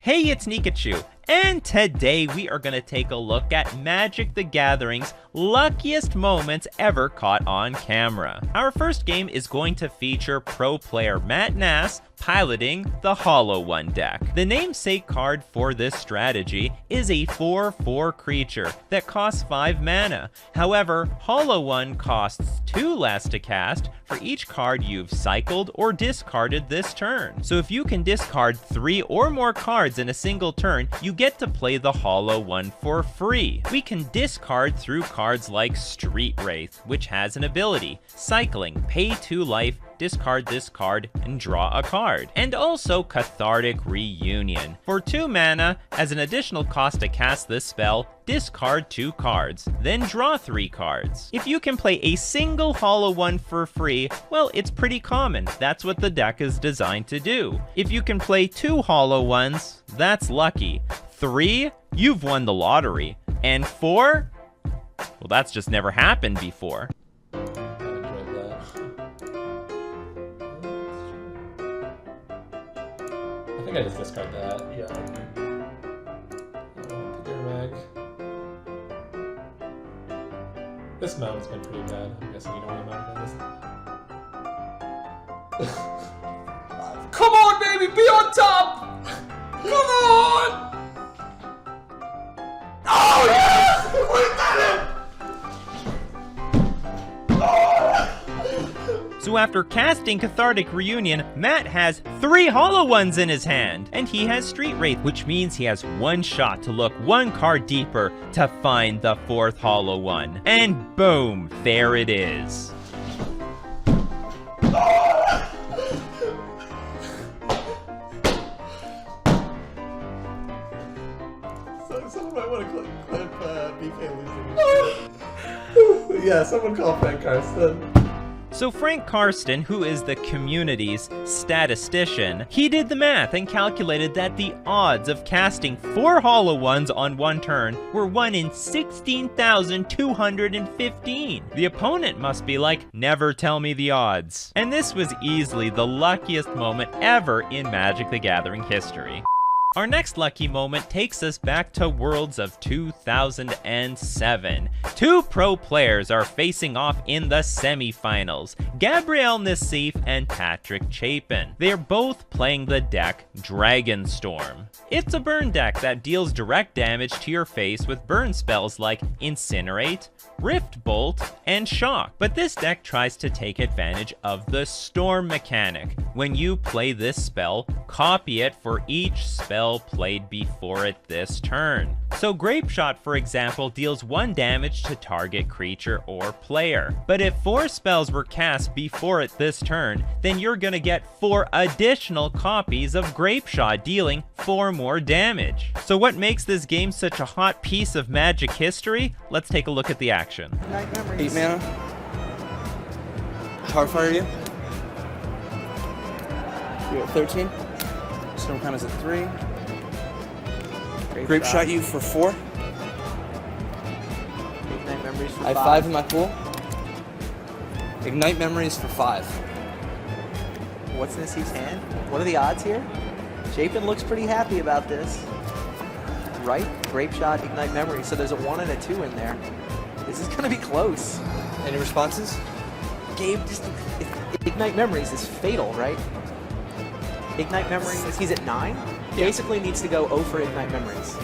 Hey, it's Nikachu, and today we are going to take a look at Magic the Gathering's luckiest moments ever caught on camera. Our first game is going to feature pro player Matt Nass piloting the Hollow One deck. The namesake card for this strategy is a 4/4 creature that costs 5 mana. However, Hollow One costs 2 less to cast for each card you've cycled or discarded this turn. So if you can discard 3 or more cards in a single turn, you get to play the Hollow One for free. We can discard through cards like Street Wraith, which has an ability, cycling, pay 2 life, discard this card, and draw a card. And also Cathartic Reunion. For 2 mana, as an additional cost to cast this spell, discard 2 cards, then draw 3 cards. If you can play a single Hollow One for free, well, it's pretty common. That's what the deck is designed to do. If you can play 2 Hollow Ones, that's lucky. 3, you've won the lottery. And 4, well, that's just never happened before. I think I just discard that. Yeah. Pick your mag. This mount's been pretty bad. I'm guessing you know what amount it is. Come on, baby! Be on top! Come on! Oh, yeah! We did it! So after casting Cathartic Reunion, Matt has 3 Hollow Ones in his hand, and he has Street Wraith, which means he has 1 shot to look 1 card deeper to find the 4th Hollow One. And boom, there it is. Someone might want to clip BK losing. Yeah, someone call Frank Karsten. So Frank Karsten, who is the community's statistician, he did the math and calculated that the odds of casting 4 Hollow Ones on 1 turn were 1 in 16,215. The opponent must be like, never tell me the odds. And this was easily the luckiest moment ever in Magic the Gathering history. Our next lucky moment takes us back to Worlds of 2007. 2 pro players are facing off in the semifinals, Gabriel Nassif and Patrick Chapin. They're both playing the deck Dragonstorm. It's a burn deck that deals direct damage to your face with burn spells like Incinerate, Rift Bolt, and Shock. But this deck tries to take advantage of the Storm mechanic. When you play this spell, copy it for each spell played before it this turn. So Grape Shot, for example, deals 1 damage to target creature or player. But if 4 spells were cast before it this turn, then you're gonna get 4 additional copies of Grape Shot, dealing 4 more damage. So what makes this game such a hot piece of Magic history? Let's take a look at the action. 8 mana. Powerfire you. You're at 13. Snowcrown is at 3. Grape Shot you for 4. Ignite Memories for 5. I have 5 in my pool. Ignite Memories for 5. What's in Nassif's hand? What are the odds here? Chapin looks pretty happy about this. Right? Grape Shot, Ignite Memories. So there's a 1 and a 2 in there. This is going to be close. Any responses? Gabe, just Ignite Memories is fatal, right? Ignite Memories, he's at 9. Basically needs to go 0 for Ignite Memories.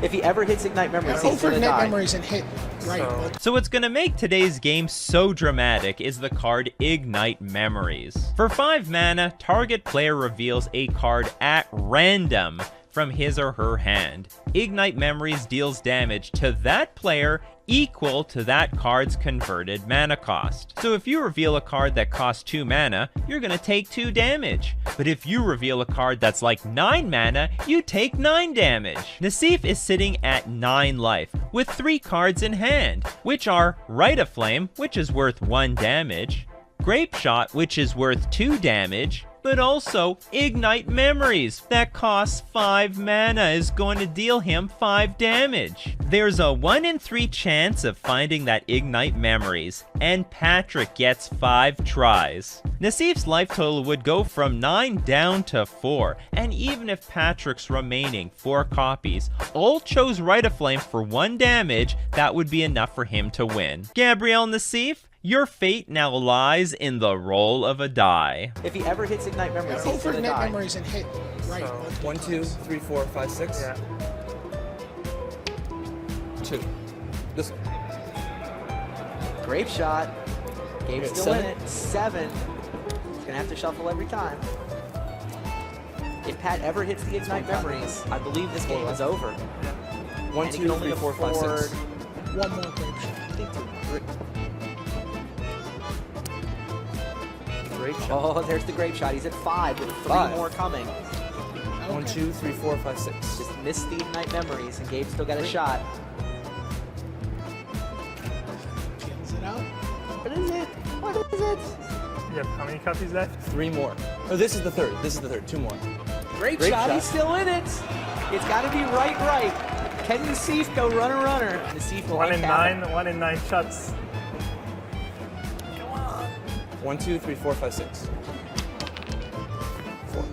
If he ever hits Ignite Memories, he's gonna die. Memories and hit right. So what's gonna make today's game so dramatic is the card Ignite Memories. For 5 mana, target player reveals a card at random from his or her hand. Ignite Memories deals damage to that player equal to that card's converted mana cost. So if you reveal a card that costs 2 mana, you're gonna take 2 damage. But if you reveal a card that's like 9 mana, you take 9 damage. Nassif is sitting at 9 life, with 3 cards in hand, which are Rite of Flame, which is worth 1 damage, Grape Shot, which is worth 2 damage, but also Ignite Memories that costs 5 mana is going to deal him 5 damage. There's a 1 in 3 chance of finding that Ignite Memories, and Patrick gets 5 tries. Nassif's life total would go from 9 down to 4, and even if Patrick's remaining 4 copies all chose Rite of Flame for 1 damage, that would be enough for him to win. Gabrielle Nassif, your fate now lies in the roll of a die. If he ever hits Ignite Memories, Go he's for gonna Ignite die. Memories and hit right. So, 1, 2, 3, 4, 5, 6. Yeah. 2. This one. Grape shot. Gabe's Okay, still in 7. it. 7. He's gonna have to shuffle every time. If Pat ever hits the Ignite Memories, I believe this game is over. 1, And he 2, can only 3, 4, 5, afford 6. One more grape shot. I think 2. Great shot. Oh, there's the grape shot. He's at 5 with 3 5. more coming. 1, 2, 3, 4, 5, 6. Just missed the Ignite Memories, and Gabe's still got a shot. Peels it out. What is it? What is it? You have how many copies left? 3 more. Oh, this is the third. This is the third. 2 more. Grape, Grape shot. shot. He's still in it. It's got to be right. Can Nassif go runner? Nassif will 1 in untap 9. 1 in 9 shots. 1, 2, 3, 4, 5, 6. 4.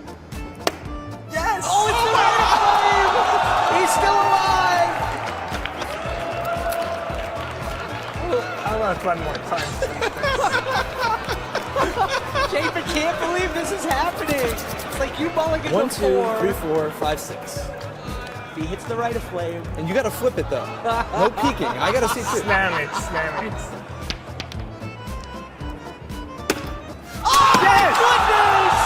Yes! Oh, it's alive! He's still alive! I want one more time. Chafin can't believe this is happening. It's like you mulligan 1, 2, before. 3, 4, 5, 6. If he hits the Rite of Flame. And you gotta flip it though. No peeking. I gotta see too. Slam it. Goodness!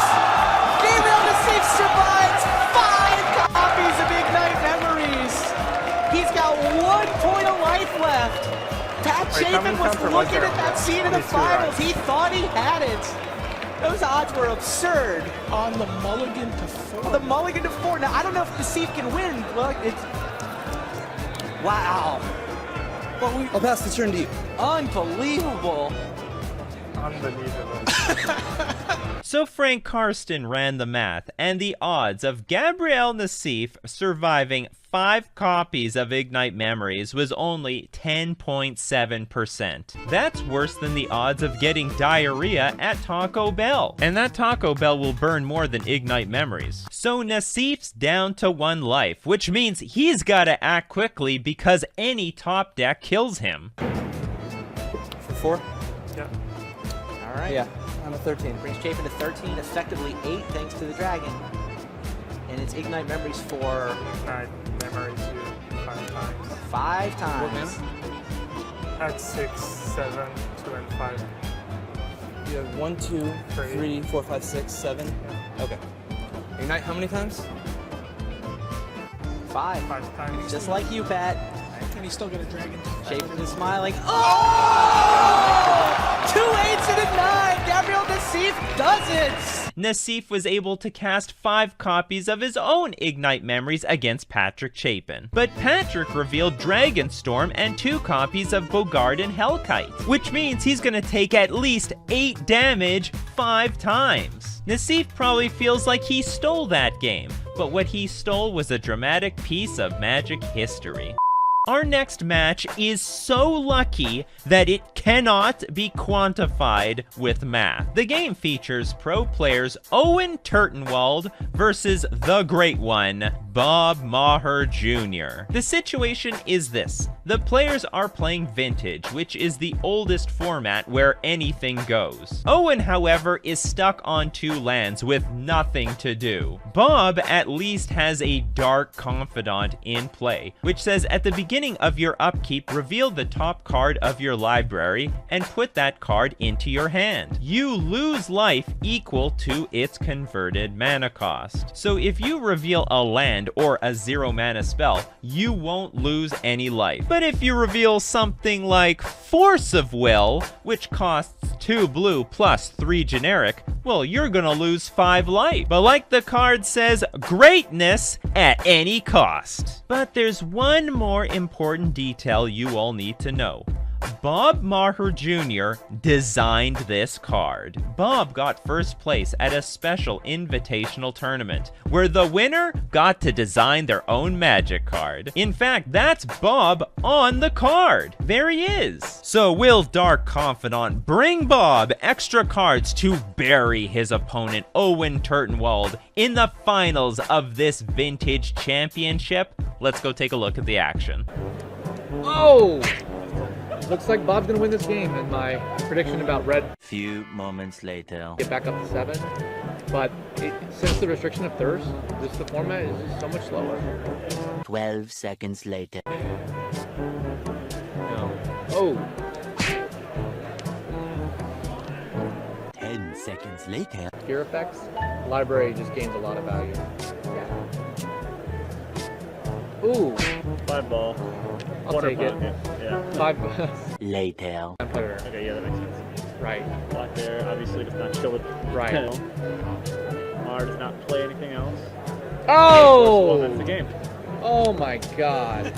Gabriel Nassif survives 5 copies of Ignite Memories. He's got 1 point of life left. Pat Wait, how Chapin many was counts are looking there? at that scene in the Only 2, right? finals. He thought he had it. Those odds were absurd. On the mulligan to 4. The mulligan to 4. Now, I don't know if Nassif can win. Look, it's... Wow. Well, I'll pass the turn to you. Unbelievable. Unbelievable. So Frank Karsten ran the math, and the odds of Gabrielle Nassif surviving 5 copies of Ignite Memories was only 10.7%. That's worse than the odds of getting diarrhea at Taco Bell. And that Taco Bell will burn more than Ignite Memories. So Nassif's down to 1 life, which means he's gotta act quickly because any top deck kills him. For 4? Yeah. All right. Yeah. I'm a 13. Brings Chapin to 13, effectively 8 thanks to the Dragon. And it's Ignite Memories for Ignite Memories you 5 times. 5 What times. mana? At 6, 7, 2, and 5. You have 1, 2, 3, 4, 5, 6, 7. Okay. Ignite how many times? 5. 5 times. Just like you, Pat. and he's still got a dragon. Chapin is smiling. Oh! 2 8s and a 9. Gabriel Nassif does it. Nassif was able to cast 5 copies of his own Ignite Memories against Patrick Chapin. But Patrick revealed Dragonstorm and 2 copies of Bogard and Hellkite, which means he's gonna take at least 8 damage 5 times. Nassif probably feels like he stole that game, but what he stole was a dramatic piece of Magic history. Our next match is so lucky that it cannot be quantified with math. The game features pro players Owen Turtenwald versus the great one, Bob Maher Jr. The situation is this. The players are playing Vintage, which is the oldest format where anything goes. Owen, however, is stuck on 2 lands with nothing to do. Bob at least has a Dark Confidant in play, which says at the beginning of your upkeep, reveal the top card of your library and put that card into your hand. You lose life equal to its converted mana cost. So if you reveal a land or a 0 mana spell, you won't lose any life. But if you reveal something like Force of Will, which costs 2 blue plus 3 generic, well, you're gonna lose 5 life. But like the card says, greatness at any cost. But there's one more important detail you all need to know. Bob Maher Jr. designed this card. Bob got first place at a special invitational tournament, where the winner got to design their own Magic card. In fact, that's Bob on the card. There he is. So will Dark Confidant bring Bob extra cards to bury his opponent Owen Turtenwald in the finals of this vintage championship? Let's go take a look at the action. Oh! Looks like Bob's gonna win this game, and my prediction about red Few moments later. get back up to 7. But since the restriction of thirst, the format is just so much slower. 12 seconds later. No. Oh! 10 seconds later. Gear effects. Library just gains a lot of value. Ooh! 5 ball. I'll take it. Yeah. 5. Later. Predator. Okay, yeah, that makes sense. Right. Black there obviously does not chill with Right. Mar does not play anything else. Oh! Well, that's the game. Oh my god.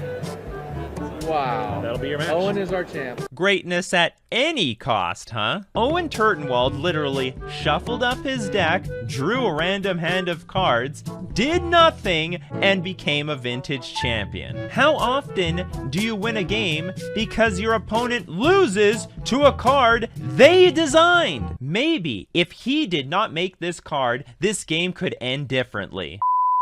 Wow. That'll be your match. Owen is our champ. Greatness at any cost, huh? Owen Turtenwald literally shuffled up his deck, drew a random hand of cards, did nothing, and became a vintage champion. How often do you win a game because your opponent loses to a card they designed? Maybe if he did not make this card, this game could end differently.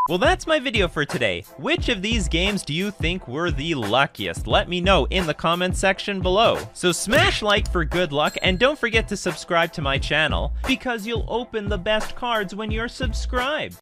Well, that's my video for today. Which of these games do you think were the luckiest? Let me know in the comments section below. So smash like for good luck, and don't forget to subscribe to my channel, because you'll open the best cards when you're subscribed.